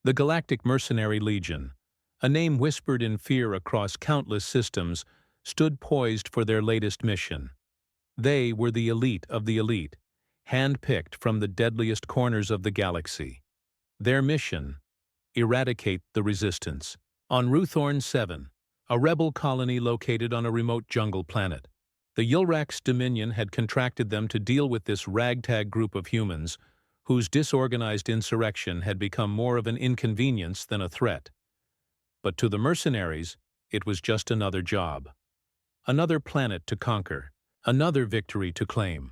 The Galactic Mercenary Legion, a name whispered in fear across countless systems, stood poised for their latest mission. They were the elite of the elite, hand-picked from the deadliest corners of the galaxy. Their mission: eradicate the Resistance. On Ruthorn 7, a rebel colony located on a remote jungle planet, the Yulrax Dominion had contracted them to deal with this ragtag group of humans whose disorganized insurrection had become more of an inconvenience than a threat. But to the mercenaries, it was just another job. Another planet to conquer, another victory to claim.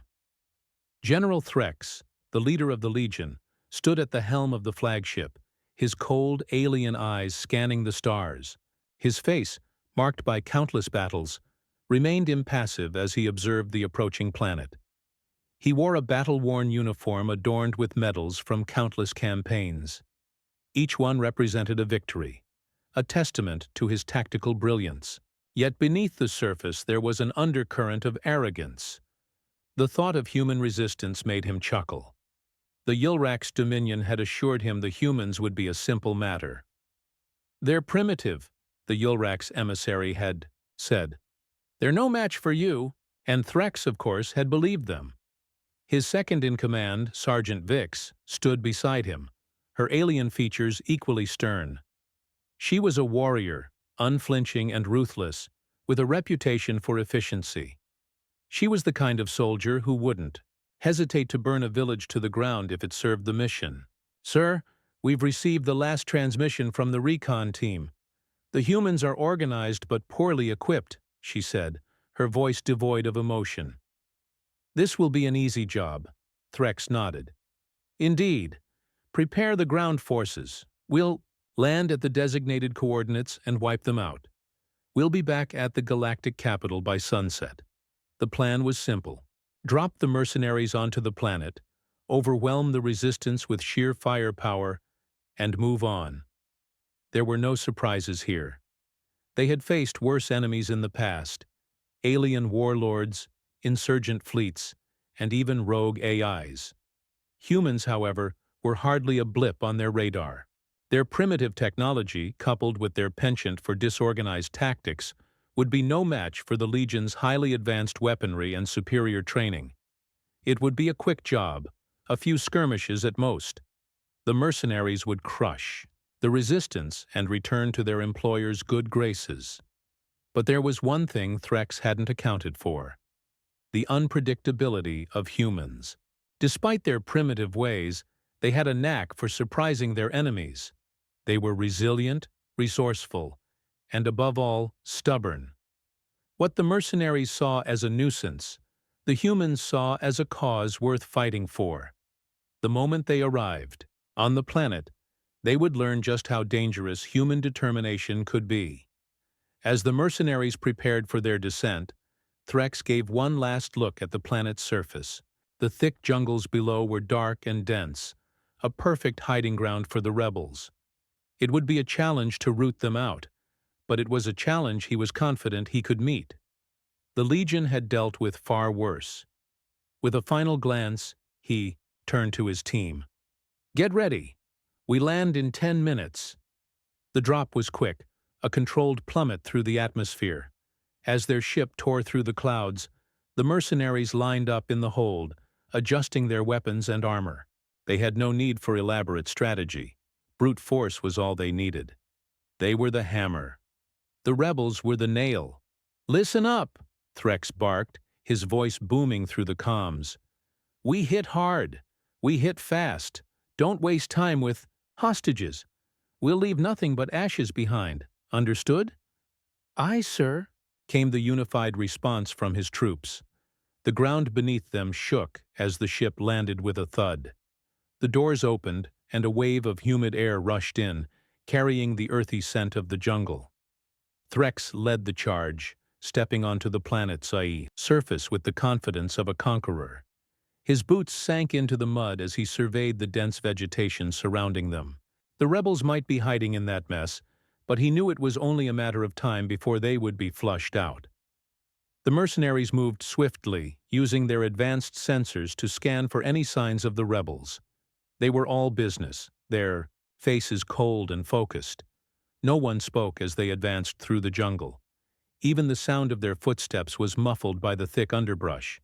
General Threx, the leader of the Legion, stood at the helm of the flagship, his cold, alien eyes scanning the stars. His face, marked by countless battles, remained impassive as he observed the approaching planet. He wore a battle-worn uniform adorned with medals from countless campaigns. Each one represented a victory, a testament to his tactical brilliance. Yet beneath the surface there was an undercurrent of arrogance. The thought of human resistance made him chuckle. The Yulrax Dominion had assured him the humans would be a simple matter. "They're primitive," the Yulrax emissary had said. "They're no match for you," and Threx, of course, had believed them. His second-in-command, Sergeant Vix, stood beside him, her alien features equally stern. She was a warrior, unflinching and ruthless, with a reputation for efficiency. She was the kind of soldier who wouldn't hesitate to burn a village to the ground if it served the mission. "Sir, we've received the last transmission from the recon team. The humans are organized but poorly equipped," she said, her voice devoid of emotion. "This will be an easy job," Threx nodded. "Indeed. Prepare the ground forces. We'll land at the designated coordinates and wipe them out. We'll be back at the galactic capital by sunset." The plan was simple. Drop the mercenaries onto the planet, overwhelm the resistance with sheer firepower, and move on. There were no surprises here. They had faced worse enemies in the past: alien warlords, insurgent fleets, and even rogue AIs. Humans, however, were hardly a blip on their radar. Their primitive technology, coupled with their penchant for disorganized tactics, would be no match for the Legion's highly advanced weaponry and superior training. It would be a quick job, a few skirmishes at most. The mercenaries would crush the Resistance and return to their employer's good graces. But there was one thing Threx hadn't accounted for: the unpredictability of humans. Despite their primitive ways, they had a knack for surprising their enemies. They were resilient, resourceful, and above all, stubborn. What the mercenaries saw as a nuisance, the humans saw as a cause worth fighting for. The moment they arrived on the planet, they would learn just how dangerous human determination could be. As the mercenaries prepared for their descent, Threx gave one last look at the planet's surface. The thick jungles below were dark and dense, a perfect hiding ground for the rebels. It would be a challenge to root them out, but it was a challenge he was confident he could meet. The Legion had dealt with far worse. With a final glance, he turned to his team. "Get ready. We land in 10 minutes." The drop was quick, a controlled plummet through the atmosphere. As their ship tore through the clouds, the mercenaries lined up in the hold, adjusting their weapons and armor. They had no need for elaborate strategy. Brute force was all they needed. They were the hammer. The rebels were the nail. "Listen up," Threx barked, his voice booming through the comms. "We hit hard. We hit fast. Don't waste time with hostages. We'll leave nothing but ashes behind. Understood?" "Aye, sir," came the unified response from his troops. The ground beneath them shook as the ship landed with a thud. The doors opened, and a wave of humid air rushed in, carrying the earthy scent of the jungle. Threx led the charge, stepping onto the planet's surface with the confidence of a conqueror. His boots sank into the mud as he surveyed the dense vegetation surrounding them. The rebels might be hiding in that mess, but he knew it was only a matter of time before they would be flushed out. The mercenaries moved swiftly, using their advanced sensors to scan for any signs of the rebels. They were all business, their faces cold and focused. No one spoke as they advanced through the jungle. Even the sound of their footsteps was muffled by the thick underbrush.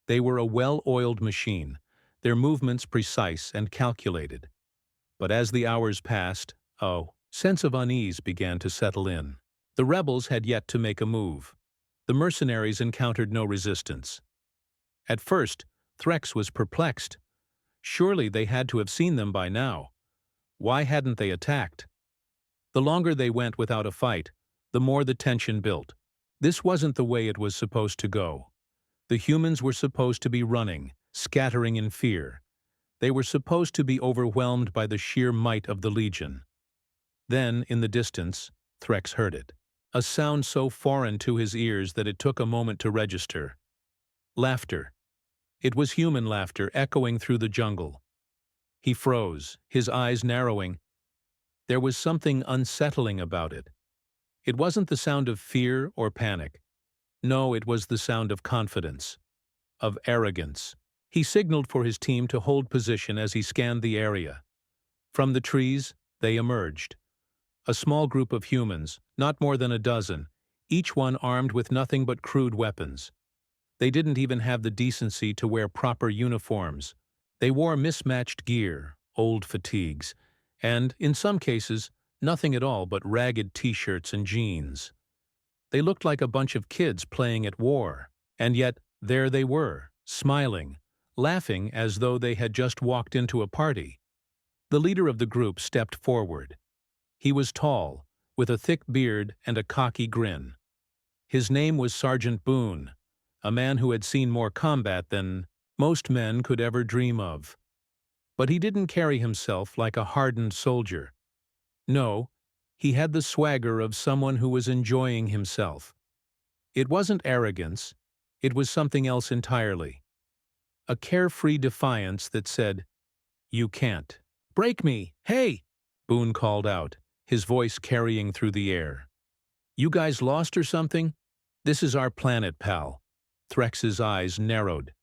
They were a well-oiled machine, their movements precise and calculated. But as the hours passed, a sense of unease began to settle in. The rebels had yet to make a move. The mercenaries encountered no resistance. At first, Threx was perplexed. Surely they had to have seen them by now. Why hadn't they attacked? The longer they went without a fight, the more the tension built. This wasn't the way it was supposed to go. The humans were supposed to be running, scattering in fear. They were supposed to be overwhelmed by the sheer might of the Legion. Then, in the distance, Threx heard it. A sound so foreign to his ears that it took a moment to register. Laughter. It was human laughter echoing through the jungle. He froze, his eyes narrowing. There was something unsettling about it. It wasn't the sound of fear or panic. No, it was the sound of confidence, of arrogance. He signaled for his team to hold position as he scanned the area. From the trees, they emerged. A small group of humans, not more than a dozen, each one armed with nothing but crude weapons. They didn't even have the decency to wear proper uniforms. They wore mismatched gear, old fatigues, and, in some cases, nothing at all but ragged t-shirts and jeans. They looked like a bunch of kids playing at war, and yet there they were, smiling, laughing as though they had just walked into a party. The leader of the group stepped forward. He was tall, with a thick beard and a cocky grin. His name was Sergeant Boone, a man who had seen more combat than most men could ever dream of. But he didn't carry himself like a hardened soldier. No, he had the swagger of someone who was enjoying himself. It wasn't arrogance, it was something else entirely. A carefree defiance that said, "You can't break me, hey!" Boone called out, his voice carrying through the air. "You guys lost or something? This is our planet, pal." Threx's eyes narrowed.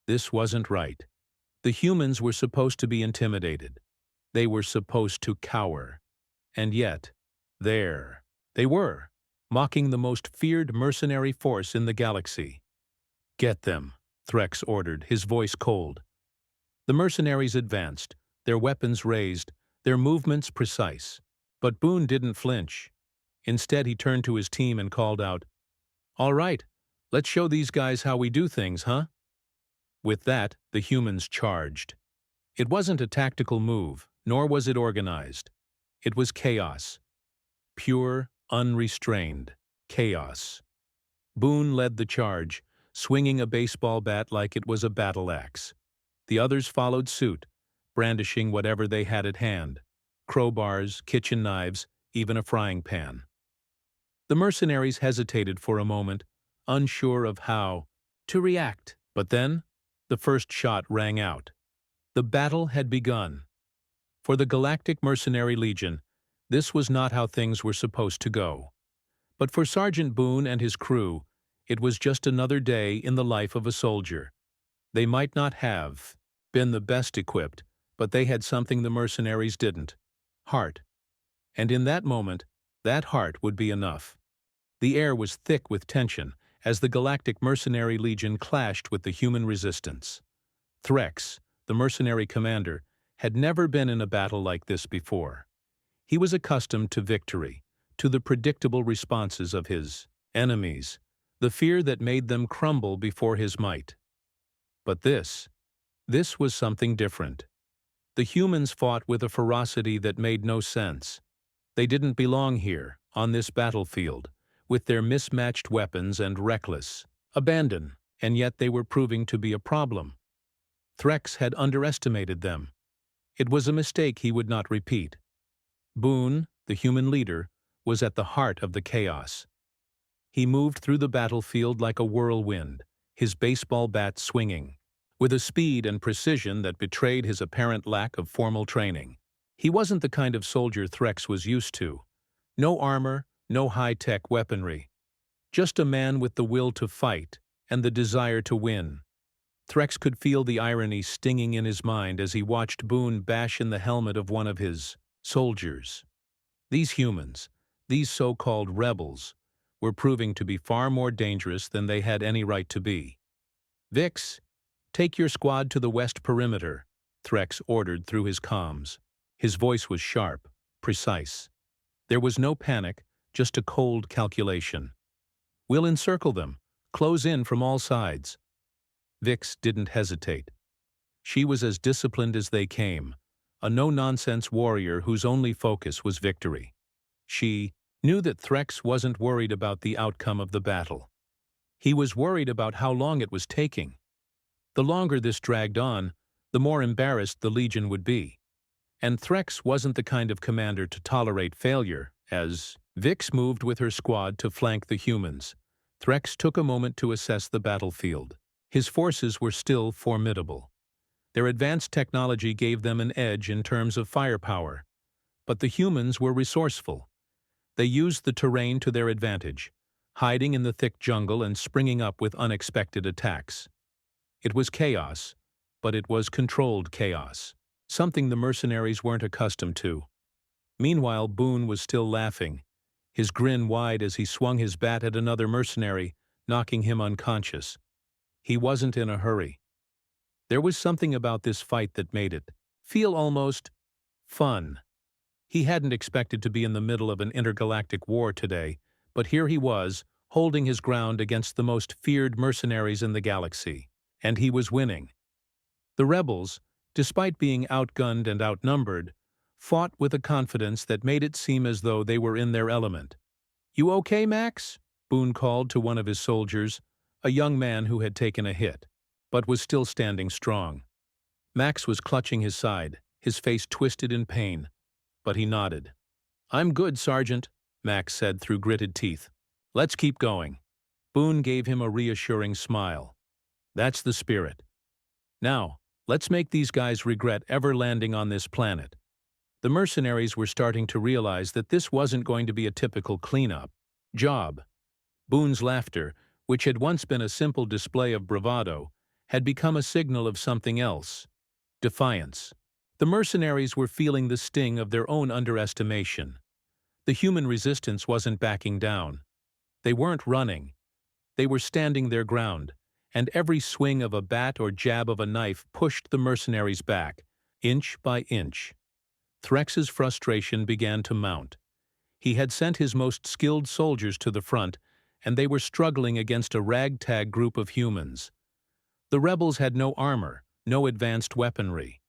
This wasn't right. The humans were supposed to be intimidated. They were supposed to cower. And yet, there they were, mocking the most feared mercenary force in the galaxy. "Get them," Threx ordered, his voice cold. The mercenaries advanced, their weapons raised, their movements precise. But Boone didn't flinch. Instead, he turned to his team and called out, "All right, let's show these guys how we do things, huh?" With that, the humans charged. It wasn't a tactical move, nor was it organized. It was chaos. Pure, unrestrained chaos. Boone led the charge, swinging a baseball bat like it was a battle axe. The others followed suit, brandishing whatever they had at hand: crowbars, kitchen knives, even a frying pan. The mercenaries hesitated for a moment, unsure of how to react. But then, the first shot rang out. The battle had begun. For the Galactic Mercenary Legion, this was not how things were supposed to go. But for Sergeant Boone and his crew, it was just another day in the life of a soldier. They might not have been the best equipped, but they had something the mercenaries didn't: heart. And in that moment, that heart would be enough. The air was thick with tension as the Galactic Mercenary Legion clashed with the human resistance. Threx, the mercenary commander, had never been in a battle like this before. He was accustomed to victory, to the predictable responses of his enemies, the fear that made them crumble before his might. But this was something different. The humans fought with a ferocity that made no sense. They didn't belong here, on this battlefield, with their mismatched weapons and reckless abandon, and yet they were proving to be a problem. Threx had underestimated them. It was a mistake he would not repeat. Boone, the human leader, was at the heart of the chaos. He moved through the battlefield like a whirlwind, his baseball bat swinging, with a speed and precision that betrayed his apparent lack of formal training. He wasn't the kind of soldier Threx was used to. No armor, no high-tech weaponry. Just a man with the will to fight and the desire to win. Threx could feel the irony stinging in his mind as he watched Boone bash in the helmet of one of his Soldiers. These humans, these so-called rebels, were proving to be far more dangerous than they had any right to be. "Vix, take your squad to the west perimeter," Threx ordered through his comms. His voice was sharp, precise. There was no panic, just a cold calculation. "We'll encircle them, close in from all sides." Vix didn't hesitate. She was as disciplined as they came, a no-nonsense warrior whose only focus was victory. She knew that Threx wasn't worried about the outcome of the battle. He was worried about how long it was taking. The longer this dragged on, the more embarrassed the Legion would be. And Threx wasn't the kind of commander to tolerate failure. As Vix moved with her squad to flank the humans, Threx took a moment to assess the battlefield. His forces were still formidable. Their advanced technology gave them an edge in terms of firepower. But the humans were resourceful. They used the terrain to their advantage, hiding in the thick jungle and springing up with unexpected attacks. It was chaos, but it was controlled chaos, something the mercenaries weren't accustomed to. Meanwhile, Boone was still laughing, his grin wide as he swung his bat at another mercenary, knocking him unconscious. He wasn't in a hurry. There was something about this fight that made it feel almost fun. He hadn't expected to be in the middle of an intergalactic war today, but here he was, holding his ground against the most feared mercenaries in the galaxy. And he was winning. The rebels, despite being outgunned and outnumbered, fought with a confidence that made it seem as though they were in their element. "You okay, Max?" Boone called to one of his soldiers, a young man who had taken a hit, but was still standing strong. Max was clutching his side, his face twisted in pain, but he nodded. "I'm good, Sergeant," Max said through gritted teeth. "Let's keep going." Boone gave him a reassuring smile. "That's the spirit. Now, let's make these guys regret ever landing on this planet." The mercenaries were starting to realize that this wasn't going to be a typical cleanup job. Boone's laughter, which had once been a simple display of bravado, had become a signal of something else: defiance. The mercenaries were feeling the sting of their own underestimation. The human resistance wasn't backing down. They weren't running. They were standing their ground, and every swing of a bat or jab of a knife pushed the mercenaries back, inch by inch. Threx's frustration began to mount. He had sent his most skilled soldiers to the front, and they were struggling against a ragtag group of humans. The rebels had no armor, no advanced weaponry.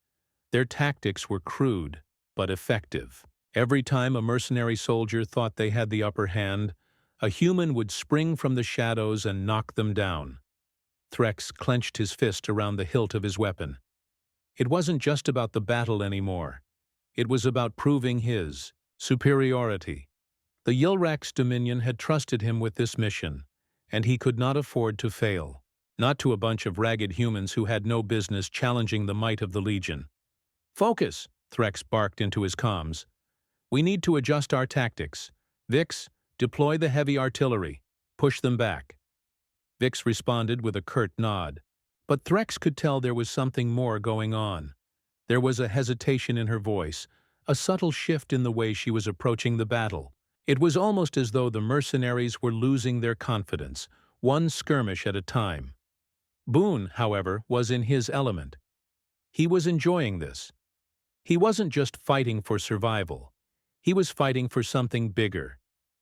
Their tactics were crude, but effective. Every time a mercenary soldier thought they had the upper hand, a human would spring from the shadows and knock them down. Threx clenched his fist around the hilt of his weapon. It wasn't just about the battle anymore. It was about proving his superiority. The Yilrak's Dominion had trusted him with this mission, and he could not afford to fail. Not to a bunch of ragged humans who had no business challenging the might of the Legion. "Focus," Threx barked into his comms. "We need to adjust our tactics. Vix, deploy the heavy artillery. Push them back." Vix responded with a curt nod. But Threx could tell there was something more going on. There was a hesitation in her voice, a subtle shift in the way she was approaching the battle. It was almost as though the mercenaries were losing their confidence, one skirmish at a time. Boone, however, was in his element. He was enjoying this. He wasn't just fighting for survival. He was fighting for something bigger.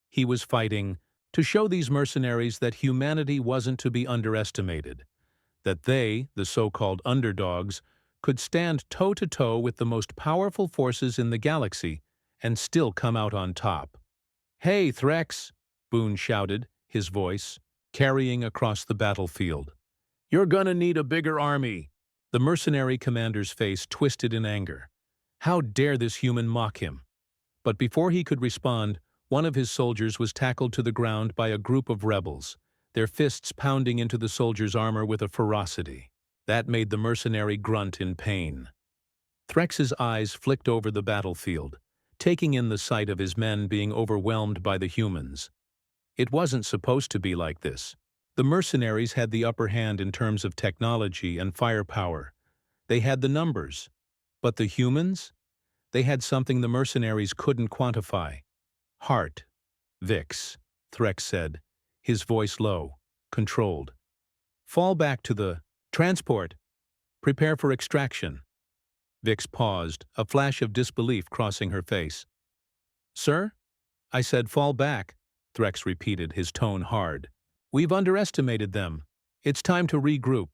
He was fighting to show these mercenaries that humanity wasn't to be underestimated, that they, the so-called underdogs, could stand toe-to-toe with the most powerful forces in the galaxy and still come out on top. "Hey, Threx!" Boone shouted, his voice carrying across the battlefield. "You're gonna need a bigger army." The mercenary commander's face twisted in anger. How dare this human mock him? But before he could respond, one of his soldiers was tackled to the ground by a group of rebels, their fists pounding into the soldier's armor with a ferocity that made the mercenary grunt in pain. Threx's eyes flicked over the battlefield, taking in the sight of his men being overwhelmed by the humans. It wasn't supposed to be like this. The mercenaries had the upper hand in terms of technology and firepower. They had the numbers. But the humans? They had something the mercenaries couldn't quantify. Heart. Vix, Threx said, his voice low, controlled. Fall back to the transport. Prepare for extraction. Vix paused, a flash of disbelief crossing her face. Sir? I said fall back, Threx repeated, his tone hard. We've underestimated them. It's time to regroup.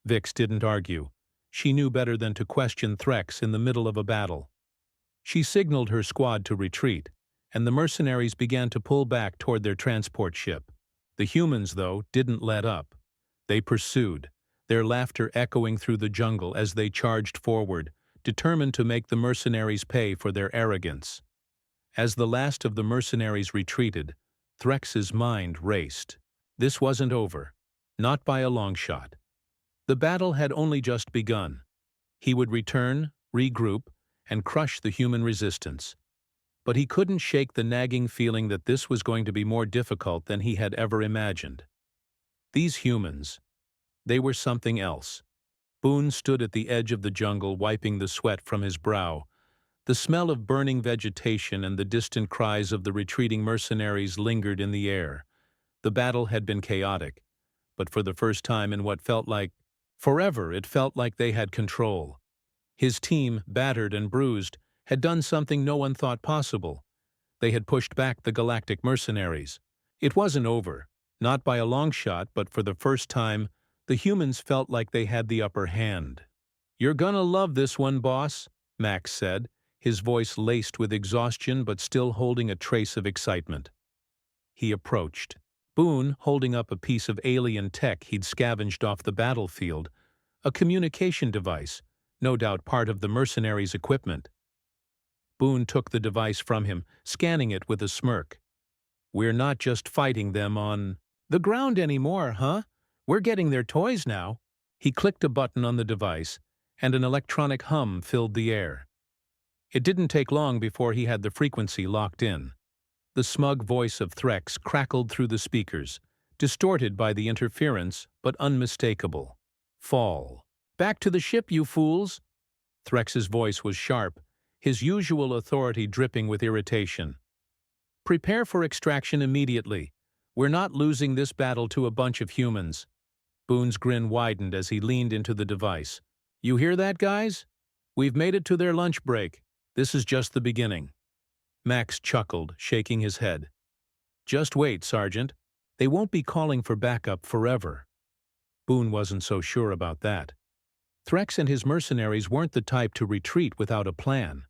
Vix didn't argue. She knew better than to question Threx in the middle of a battle. She signaled her squad to retreat, and the mercenaries began to pull back toward their transport ship. The humans, though, didn't let up. They pursued, their laughter echoing through the jungle as they charged forward, determined to make the mercenaries pay for their arrogance. As the last of the mercenaries retreated, Threx's mind raced. This wasn't over. Not by a long shot. The battle had only just begun. He would return, regroup, and crush the human resistance. But he couldn't shake the nagging feeling that this was going to be more difficult than he had ever imagined. These humans, they were something else. Boone stood at the edge of the jungle, wiping the sweat from his brow. The smell of burning vegetation and the distant cries of the retreating mercenaries lingered in the air. The battle had been chaotic, but for the first time in what felt like forever, it felt like they had control. His team, battered and bruised, had done something no one thought possible. They had pushed back the Galactic mercenaries. It wasn't over, not by a long shot, but for the first time, the humans felt like they had the upper hand. You're gonna love this one, boss, Max said, his voice laced with exhaustion but still holding a trace of excitement. He approached. Boone, holding up a piece of alien tech he'd scavenged off the battlefield, a communication device, no doubt part of the mercenaries' equipment. Boone took the device from him, scanning it with a smirk. We're not just fighting them on the ground anymore, huh? We're getting their toys now. He clicked a button on the device, and an electronic hum filled the air. It didn't take long before he had the frequency locked in. The smug voice of Threx crackled through the speakers, distorted by the interference, but unmistakable. Fall. Back to the ship, you fools! Threx's voice was sharp, his usual authority dripping with irritation. Prepare for extraction immediately. We're not losing this battle to a bunch of humans. Boone's grin widened as he leaned into the device. You hear that, guys? We've made it to their lunch break. This is just the beginning. Max chuckled, shaking his head. Just wait, Sergeant. They won't be calling for backup forever. Boone wasn't so sure about that. Threx and his mercenaries weren't the type to retreat without a plan.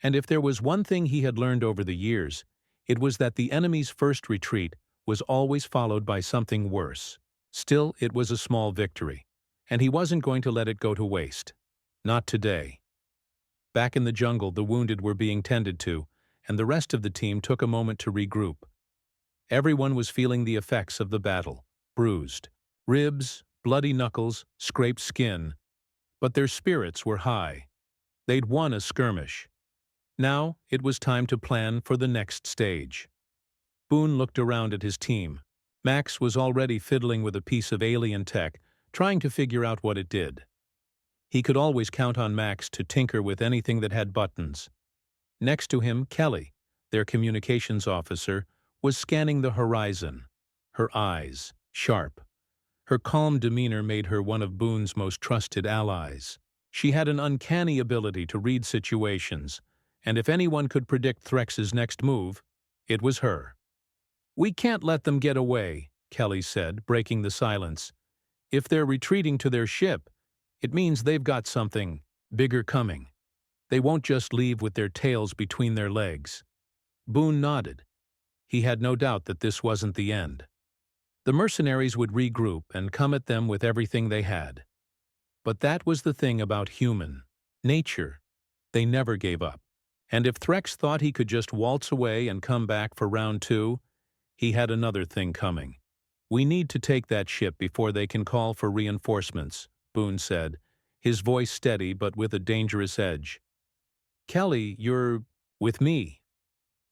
And if there was one thing he had learned over the years, it was that the enemy's first retreat was always followed by something worse. Still, it was a small victory, and he wasn't going to let it go to waste. Not today. Back in the jungle, the wounded were being tended to, and the rest of the team took a moment to regroup. Everyone was feeling the effects of the battle, bruised. Ribs, bloody knuckles, scraped skin. But their spirits were high. They'd won a skirmish. Now, it was time to plan for the next stage. Boone looked around at his team. Max was already fiddling with a piece of alien tech, trying to figure out what it did. He could always count on Max to tinker with anything that had buttons. Next to him, Kelly, their communications officer, was scanning the horizon, her eyes sharp. Her calm demeanor made her one of Boone's most trusted allies. She had an uncanny ability to read situations, and if anyone could predict Threx's next move, it was her. We can't let them get away, Kelly said, breaking the silence. If they're retreating to their ship, it means they've got something bigger coming. They won't just leave with their tails between their legs. Boone nodded. He had no doubt that this wasn't the end. The mercenaries would regroup and come at them with everything they had. But that was the thing about human nature. They never gave up. And if Threx thought he could just waltz away and come back for round two, he had another thing coming. We need to take that ship before they can call for reinforcements, Boone said, his voice steady but with a dangerous edge. Kelly, you're with me.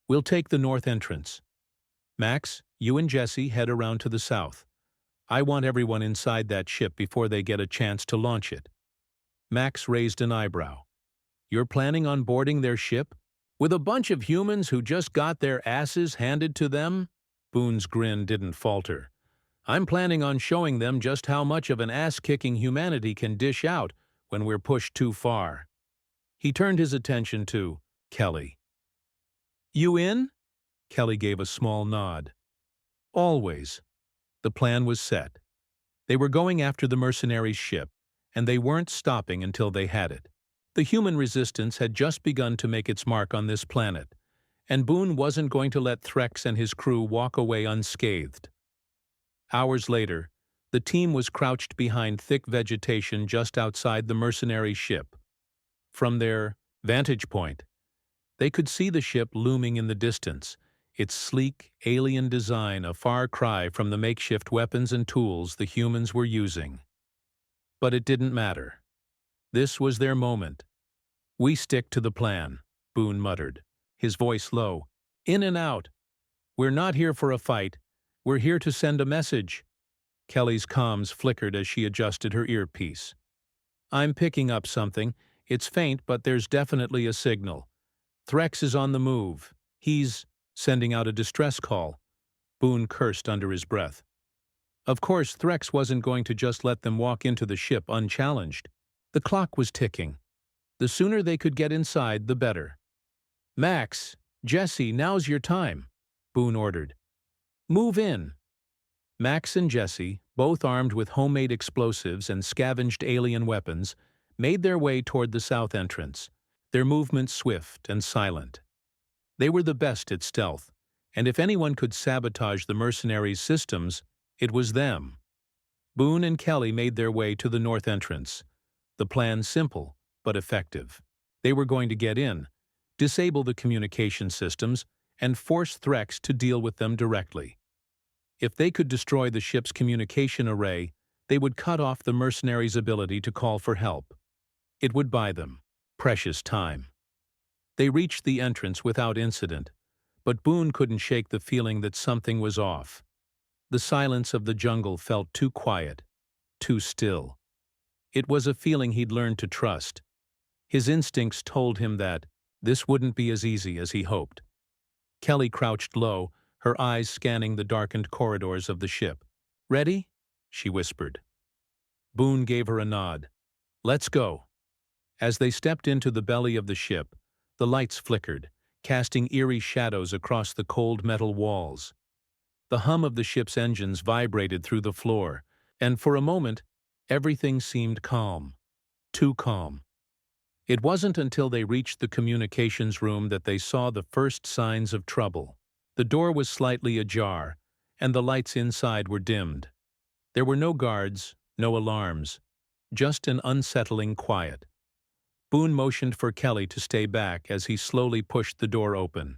We'll take the north entrance. Max, you and Jesse head around to the south. I want everyone inside that ship before they get a chance to launch it. Max raised an eyebrow. You're planning on boarding their ship? With a bunch of humans who just got their asses handed to them? Boone's grin didn't falter. I'm planning on showing them just how much of an ass-kicking humanity can dish out when we're pushed too far. He turned his attention to Kelly. You in? Kelly gave a small nod. Always. The plan was set. They were going after the Mercenaries' ship, and they weren't stopping until they had it. The human resistance had just begun to make its mark on this planet, and Boone wasn't going to let Threx and his crew walk away unscathed. Hours later, the team was crouched behind thick vegetation just outside the mercenary ship. From their vantage point, they could see the ship looming in the distance, its sleek, alien design a far cry from the makeshift weapons and tools the humans were using. But it didn't matter. This was their moment. We stick to the plan, Boone muttered, his voice low. In and out. We're not here for a fight. We're here to send a message. Kelly's comms flickered as she adjusted her earpiece. I'm picking up something. It's faint, but there's definitely a signal. Threx is on the move. He's sending out a distress call. Boone cursed under his breath. Of course, Threx wasn't going to just let them walk into the ship unchallenged. The clock was ticking. The sooner they could get inside, the better. Max, Jesse, now's your time, Boone ordered. Move in. Max and Jesse, both armed with homemade explosives and scavenged alien weapons, made their way toward the south entrance, their movements swift and silent. They were the best at stealth, and if anyone could sabotage the mercenaries' systems, it was them. Boone and Kelly made their way to the north entrance. The plan simple, but effective. They were going to get in, disable the communication systems, and force Threx to deal with them directly. If they could destroy the ship's communication array, they would cut off the mercenaries' ability to call for help. It would buy them precious time. They reached the entrance without incident, but Boone couldn't shake the feeling that something was off. The silence of the jungle felt too quiet, too still. It was a feeling he'd learned to trust. His instincts told him that this wouldn't be as easy as he hoped. Kelly crouched low, her eyes scanning the darkened corridors of the ship. Ready? She whispered. Boone gave her a nod. Let's go. As they stepped into the belly of the ship, the lights flickered, casting eerie shadows across the cold metal walls. The hum of the ship's engines vibrated through the floor, and for a moment, everything seemed calm. Too calm. It wasn't until they reached the communications room that they saw the first signs of trouble. The door was slightly ajar, and the lights inside were dimmed. There were no guards, no alarms, just an unsettling quiet. Boone motioned for Kelly to stay back as he slowly pushed the door open.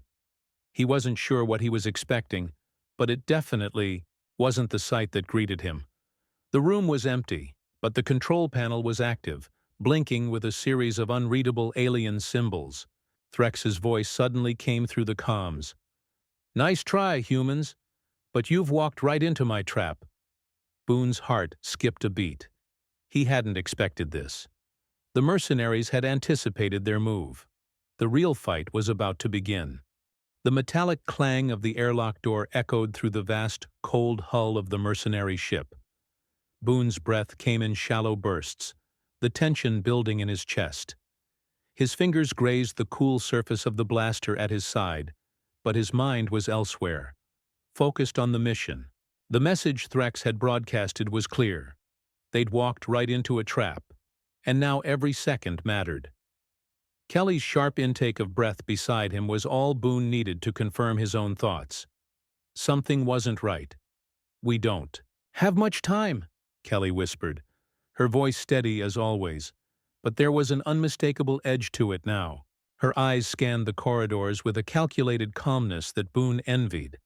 He wasn't sure what he was expecting, but it definitely wasn't the sight that greeted him. The room was empty, but the control panel was active, blinking with a series of unreadable alien symbols. Threx's voice suddenly came through the comms. Nice try, humans, but you've walked right into my trap. Boone's heart skipped a beat. He hadn't expected this. The mercenaries had anticipated their move. The real fight was about to begin. The metallic clang of the airlock door echoed through the vast, cold hull of the mercenary ship. Boone's breath came in shallow bursts, the tension building in his chest. His fingers grazed the cool surface of the blaster at his side, but his mind was elsewhere, focused on the mission. The message Threx had broadcasted was clear. They'd walked right into a trap, and now every second mattered. Kelly's sharp intake of breath beside him was all Boone needed to confirm his own thoughts. Something wasn't right. We don't have much time, Kelly whispered, her voice steady as always, but there was an unmistakable edge to it now. Her eyes scanned the corridors with a calculated calmness that Boone envied.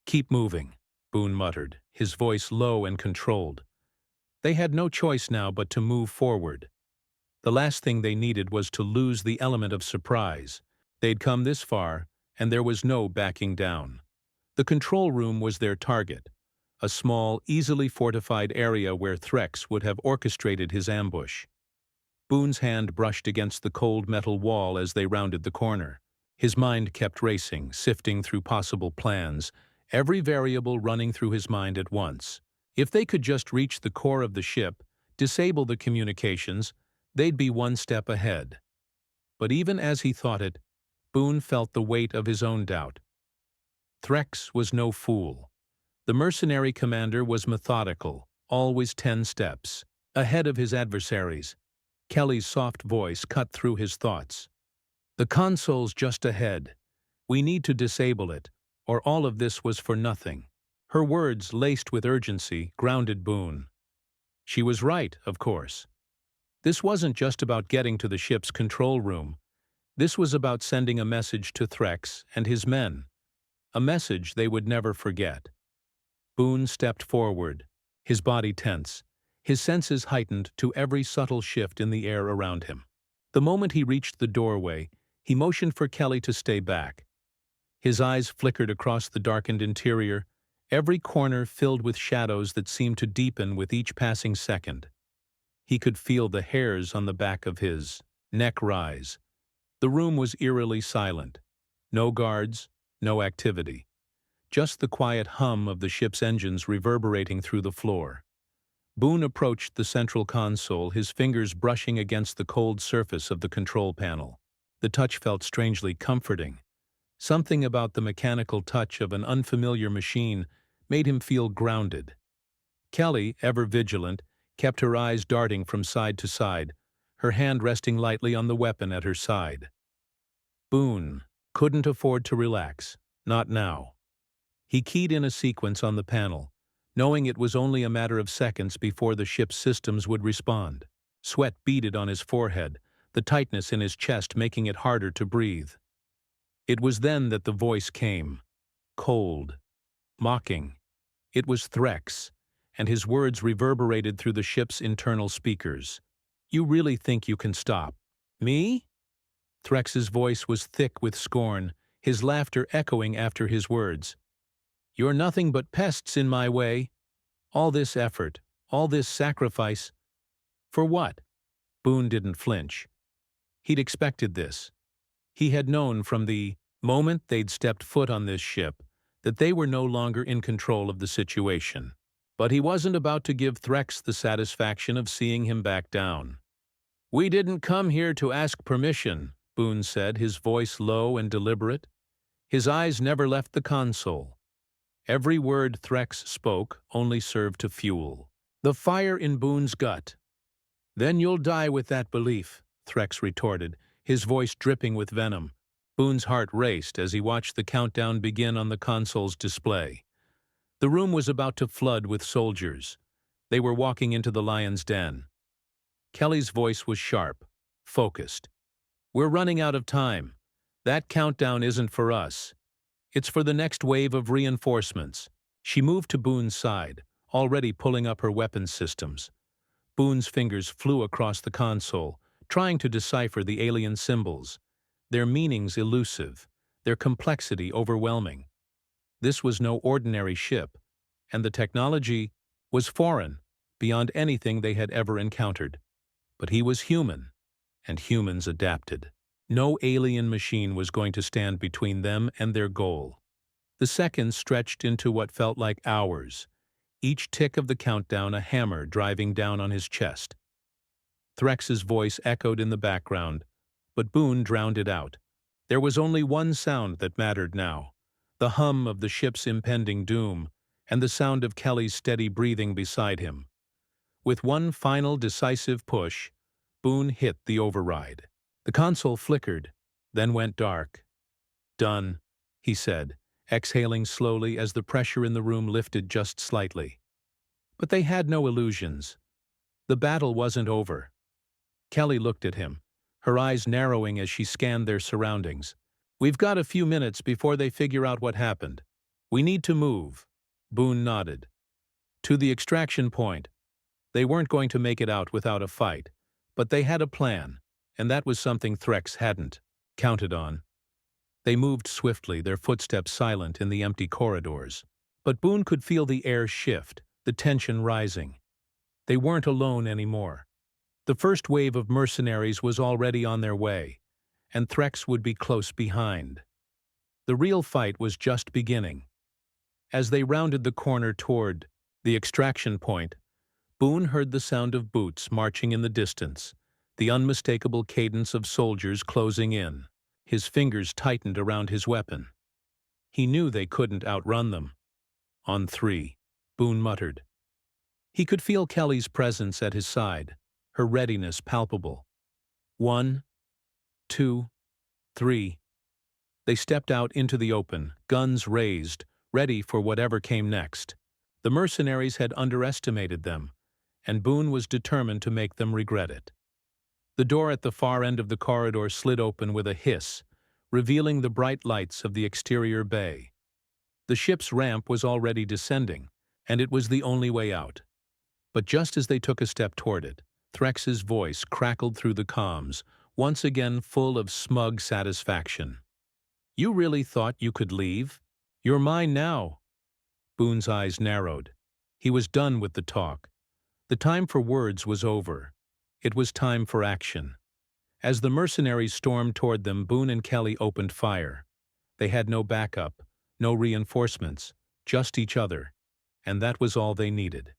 Keep moving, Boone muttered, his voice low and controlled. They had no choice now but to move forward. The last thing they needed was to lose the element of surprise. They'd come this far, and there was no backing down. The control room was their target, a small, easily fortified area where Threx would have orchestrated his ambush. Boone's hand brushed against the cold metal wall as they rounded the corner. His mind kept racing, sifting through possible plans, every variable running through his mind at once. If they could just reach the core of the ship, disable the communications, they'd be one step ahead. But even as he thought it, Boone felt the weight of his own doubt. Threx was no fool. The mercenary commander was methodical, always 10 steps ahead of his adversaries. Kelly's soft voice cut through his thoughts. "The console's just ahead. We need to disable it, or all of this was for nothing." Her words, laced with urgency, grounded Boone. She was right, of course. This wasn't just about getting to the ship's control room. This was about sending a message to Threx and his men. A message they would never forget. Boone stepped forward, his body tense, his senses heightened to every subtle shift in the air around him. The moment he reached the doorway, he motioned for Kelly to stay back. His eyes flickered across the darkened interior, every corner filled with shadows that seemed to deepen with each passing second. He could feel the hairs on the back of his neck rise. The room was eerily silent. No guards, no activity. Just the quiet hum of the ship's engines reverberating through the floor. Boone approached the central console, his fingers brushing against the cold surface of the control panel. The touch felt strangely comforting. Something about the mechanical touch of an unfamiliar machine made him feel grounded. Kelly, ever vigilant, kept her eyes darting from side to side, her hand resting lightly on the weapon at her side. Boone couldn't afford to relax, not now. He keyed in a sequence on the panel, knowing it was only a matter of seconds before the ship's systems would respond. Sweat beaded on his forehead, the tightness in his chest making it harder to breathe. It was then that the voice came, cold, mocking. It was Threx, and his words reverberated through the ship's internal speakers. "You really think you can stop me?" Threx's voice was thick with scorn, his laughter echoing after his words. "You're nothing but pests in my way. All this effort, all this sacrifice. For what?" Boone didn't flinch. He'd expected this. He had known from the moment they'd stepped foot on this ship that they were no longer in control of the situation. But he wasn't about to give Threx the satisfaction of seeing him back down. "We didn't come here to ask permission," Boone said, his voice low and deliberate. His eyes never left the console. Every word Threx spoke only served to fuel the fire in Boone's gut. "Then you'll die with that belief," Threx retorted, his voice dripping with venom. Boone's heart raced as he watched the countdown begin on the console's display. The room was about to flood with soldiers. They were walking into the lion's den. Kelly's voice was sharp, focused. "We're running out of time. That countdown isn't for us. It's for the next wave of reinforcements." She moved to Boone's side, already pulling up her weapons systems. Boone's fingers flew across the console, trying to decipher the alien symbols, their meanings elusive, their complexity overwhelming. This was no ordinary ship, and the technology was foreign, beyond anything they had ever encountered. But he was human, and humans adapted. No alien machine was going to stand between them and their goal. The seconds stretched into what felt like hours, each tick of the countdown a hammer driving down on his chest. Threx's voice echoed in the background, but Boone drowned it out. There was only one sound that mattered now, the hum of the ship's impending doom, and the sound of Kelly's steady breathing beside him. With one final decisive push, Boone hit the override. The console flickered, then went dark. "Done," he said, exhaling slowly as the pressure in the room lifted just slightly. But they had no illusions. The battle wasn't over. Kelly looked at him, her eyes narrowing as she scanned their surroundings. "We've got a few minutes before they figure out what happened. We need to move." Boone nodded. "To the extraction point." They weren't going to make it out without a fight, but they had a plan, and that was something Threx hadn't counted on. They moved swiftly, their footsteps silent in the empty corridors. But Boone could feel the air shift, the tension rising. They weren't alone anymore. The first wave of mercenaries was already on their way, and Threx would be close behind. The real fight was just beginning. As they rounded the corner toward the extraction point, Boone heard the sound of boots marching in the distance, the unmistakable cadence of soldiers closing in. His fingers tightened around his weapon. He knew they couldn't outrun them. On three, Boone muttered. He could feel Kelly's presence at his side, her readiness palpable. 1, 2, 3. They stepped out into the open, guns raised, ready for whatever came next. The mercenaries had underestimated them, and Boone was determined to make them regret it. The door at the far end of the corridor slid open with a hiss, revealing the bright lights of the exterior bay. The ship's ramp was already descending, and it was the only way out. But just as they took a step toward it, Threx's voice crackled through the comms, once again full of smug satisfaction. "You really thought you could leave? You're mine now." Boone's eyes narrowed. He was done with the talk. The time for words was over. It was time for action. As the mercenaries stormed toward them, Boone and Kelly opened fire. They had no backup, no reinforcements, just each other, and that was all they needed.